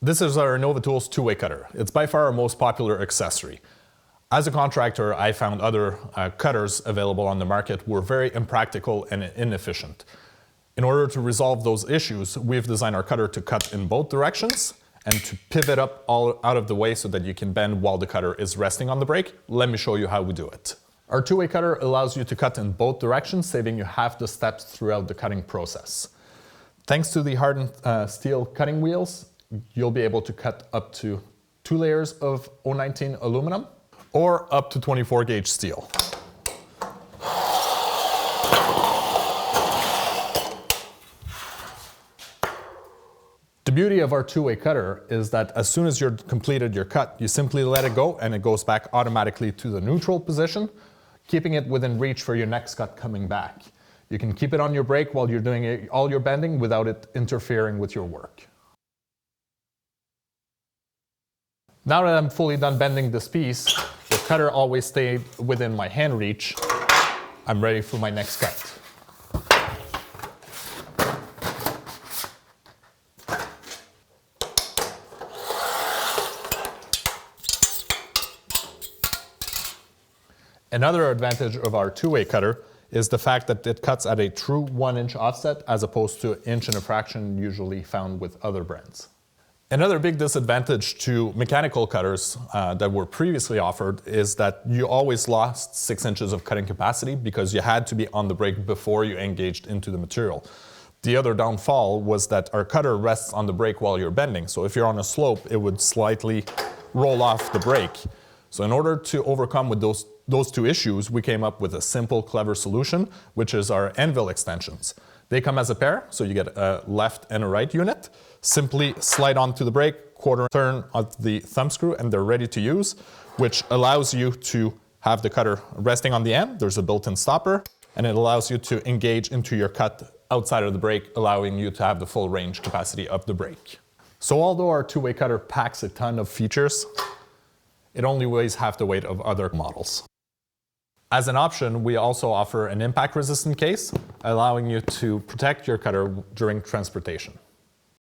This is our Innovatools Two-Way Cutter. It's by far our most popular accessory. As a contractor, I found other cutters available on the market were very impractical and inefficient. In order to resolve those issues, we've designed our cutter to cut in both directions and to pivot up all out of the way so that you can bend while the cutter is resting on the brake. Let me show you how we do it. Our two-way cutter allows you to cut in both directions, saving you half the steps throughout the cutting process. Thanks to the hardened steel cutting wheels, you'll be able to cut up to 2 layers of 019 aluminum or up to 24 gauge steel. The beauty of our two-way cutter is that as soon as you've completed your cut, you simply let it go and it goes back automatically to the neutral position, keeping it within reach for your next cut coming back. You can keep it on your brake while you're doing all your bending without it interfering with your work. Now that I'm fully done bending this piece, the cutter always stayed within my hand reach. I'm ready for my next cut. Another advantage of our two-way cutter is the fact that it cuts at a true 1-inch offset as opposed to 1 inch and a fraction usually found with other brands. Another big disadvantage to mechanical cutters that were previously offered is that you always lost 6 inches of cutting capacity because you had to be on the brake before you engaged into the material. The other downfall was that our cutter rests on the brake while you're bending, so if you're on a slope, it would slightly roll off the brake. So in order to overcome with those two issues, we came up with a simple, clever solution, which is our anvil extensions. They come as a pair, so you get a left and a right unit. Simply slide onto the brake, quarter turn of the thumb screw, and they're ready to use, which allows you to have the cutter resting on the end. There's a built-in stopper, and it allows you to engage into your cut outside of the brake, allowing you to have the full range capacity of the brake. So although our two-way cutter packs a ton of features, it only weighs half the weight of other models. As an option, we also offer an impact-resistant case, allowing you to protect your cutter during transportation.